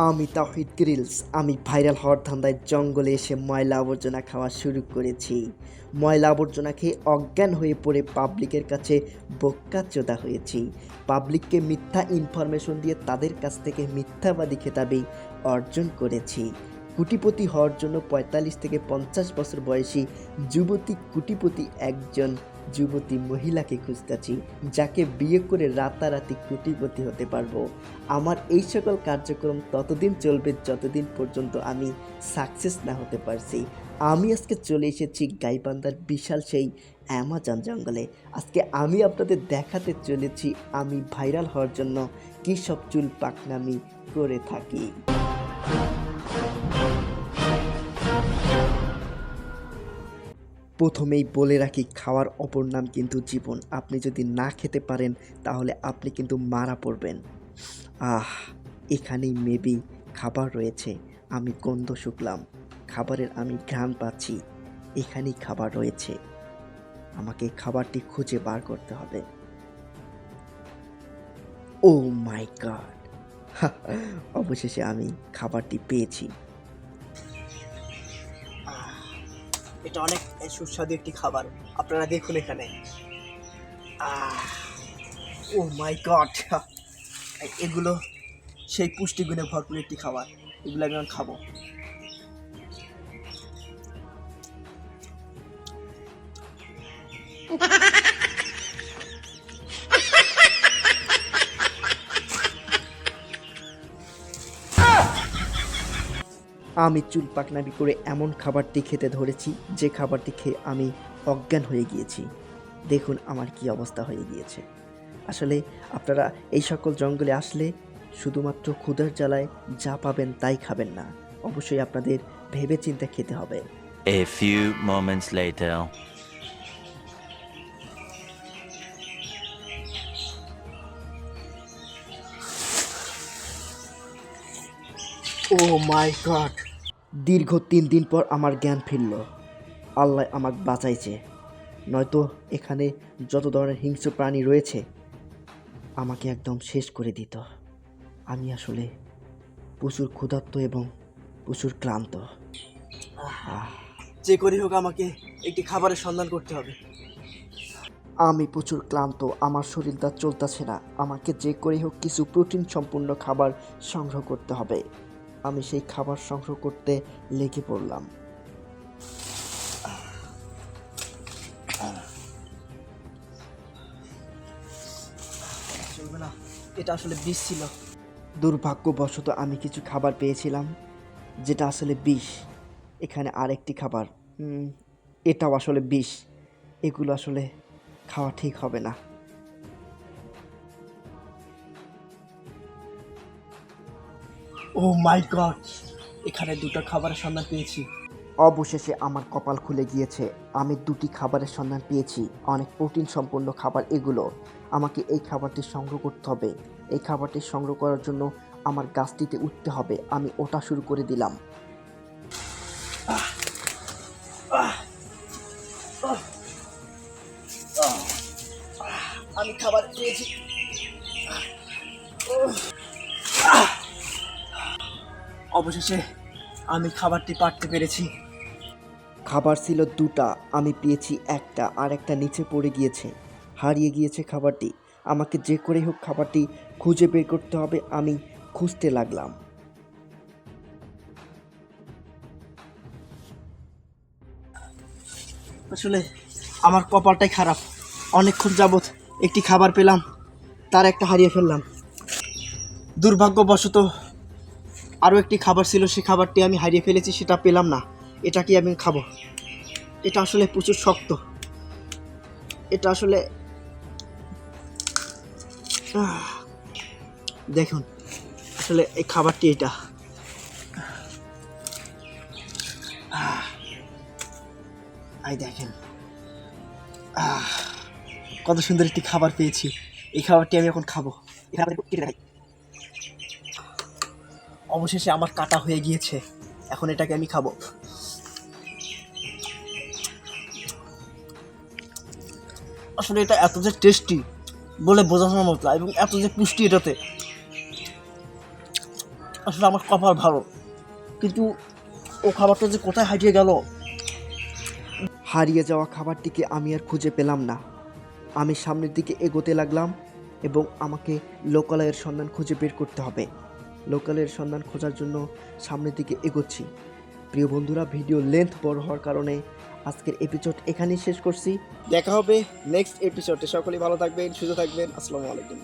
আমি তাওহিদ গ্রিলস। আমি ভাইরাল হওয়ার ধান্দায় জঙ্গলে এসে ময়লা আবর্জনা খাওয়া শুরু করেছি। ময়লা আবর্জনা খেয়ে অজ্ঞান হয়ে পড়ে পাবলিকের কাছে বোক্কাচোদা হয়েছি। পাবলিককে মিথ্যা ইনফরমেশন দিয়ে তাদের কাছ থেকে মিথ্যাবাদী খেতাবি অর্জন করেছি। কোটিপতি হওয়ার জন্য ৪৫ থেকে ৫০ বছর বয়সী কোটিপতি একজন যুবতী মহিলাকে খুঁজতেছি, যাকে বিয়ে করে রাতারাতি কোটিপতি হতে পারবো। আমার এই সকল কার্যক্রম ততদিন চলবে যতদিন পর্যন্ত আমি সাকসেস না হতে পারছি। আমি আজকে চলে এসেছি গাইবান্ধার বিশাল সেই অ্যামাজন জঙ্গলে। আজকে আমি আপনাদের দেখাতে চলেছি আমি ভাইরাল হওয়ার জন্য কী সব চুল পাকনামি করে থাকি। প্রথমেই বলে রাখি, খাওয়ার অপর নাম কিন্তু জীবন। আপনি যদি না খেতে পারেন তাহলে আপনি কিন্তু মারা পড়বেন। এখানেই মেবি খাবার রয়েছে। আমি গন্ধ শুকলাম, খাবারের আমি ঘ্রাণ পাচ্ছি। এখানেই খাবার রয়েছে, আমাকে খাবারটি খুঁজে বার করতে হবে। ও মাই গড, অবশেষে আমি খাবারটি পেয়েছি। এটা অনেক সুস্বাদু একটি খাবার, আপনারা দেখুন এখানে। ও মাই গড, এগুলো সেই পুষ্টিগুণে ভরপুর একটি খাবার। এগুলো আমি এখন খাবো। আমি চুল পাকনামি করে এমন খাবারটি খেতে ধরেছি যে খাবারটি খেয়ে আমি অজ্ঞান হয়ে গিয়েছি। দেখুন আমার কি অবস্থা হয়ে গিয়েছে। আসলে আপনারা এই সকল জঙ্গলে আসলে শুধুমাত্র ক্ষুধার জ্বালায় যা পাবেন তাই খাবেন না, অবশ্যই আপনাদের ভেবে চিন্তে খেতে হবে। A few moments later. Oh my god, দীর্ঘ ৩ দিন পর আমার জ্ঞান ফিরল। আল্লাহ আমাকে বাঁচাইছে, নয়তো এখানে যত ধরনের হিংস্র প্রাণী রয়েছে আমাকে একদম শেষ করে দিত। আমি আসলে প্রচুর ক্ষুধার্ত এবং প্রচুর ক্লান্ত। যে করে হোক আমাকে একটি খাবারের সন্ধান করতে হবে। আমি প্রচুর ক্লান্ত, আমার শরীরটা চলতেছে না। আমাকে যে করে হোক কিছু প্রোটিন সম্পূর্ণ খাবার সংগ্রহ করতে হবে। আমি সেই খাবার সংগ্রহ করতে লেগে পড়লাম। চলবে না, এটা আসলে বিষ ছিল। দুর্ভাগ্যবশত আমি কিছু খাবার পেয়েছিলাম যেটা আসলে বিষ। এখানে আরেকটি খাবার, এটাও আসলে বিষ। এগুলো আসলে খাওয়া ঠিক হবে না। ও মাই গড, এখানে দুটো খাবারের সন্ধান পেয়েছি। অবশেষে আমার কপাল খুলে গিয়েছে। আমি 2টি খাবারের সন্ধান পেয়েছি, অনেক প্রোটিন সম্পন্ন খাবার এগুলো। আমাকে এই খাবারটি সংগ্রহ করতে হবে। এই খাবারটি সংগ্রহ করার জন্য আমার গাছটিতে উঠতে হবে। আমি ওটা শুরু করে দিলাম। আমি খাবার পেয়েছি। অবশেষে আমি খাবারটি পাড়তে পেরেছি। খাবার ছিল 2টা, আমি পেয়েছি একটা, আর একটা নিচে পড়ে গিয়েছে, হারিয়ে গিয়েছে খাবারটি। আমাকে যে করে হোক খাবারটি খুঁজে বের করতে হবে। আমি খুঁজতে লাগলাম। আসলে আমার কপালটাই খারাপ। অনেকক্ষণ যাবৎ একটি খাবার পেলাম, তার একটা হারিয়ে ফেললাম। দুর্ভাগ্যবশত আরও একটি খাবার ছিল, সেই খাবারটি আমি হারিয়ে ফেলেছি, সেটা পেলাম না। এটা কি আমি খাবো? এটা আসলে প্রচুর শক্ত। এটা আসলে দেখুন, আসলে এই খাবারটি এটা। এই দেখেন, কত সুন্দর একটি খাবার পেয়েছি। এই খাবারটি আমি এখন খাবো। অবশেষে আমার কাটা হয়ে গিয়েছে, এখন এটাকে আমি খাবো। আসলে এটা এত যে টেস্টি বলে বোঝানোর মতো, এবং এত যে পুষ্টি এটাতে। আসলে আমার কপাল ভালো, কিন্তু ও খাবারটা যে কোথায় হারিয়ে গেল। হারিয়ে যাওয়া খাবারটিকে আমি আর খুঁজে পেলাম না। আমি সামনের দিকে এগোতে লাগলাম এবং আমাকে লোকালয়ের সন্ধান খুঁজে বের করতে হবে। লোকালয়ের সন্ধান খোঁজার জন্য সামনের দিকে এগোচ্ছি। প্রিয় বন্ধুরা, ভিডিও লেন্থ বড় হওয়ার কারণে আজকের এপিসোড এখানেই শেষ করছি। দেখা হবে নেক্সট এপিসোডে। সকলেই ভালো থাকবেন, সুস্থ থাকবেন। আসসালামু আলাইকুম।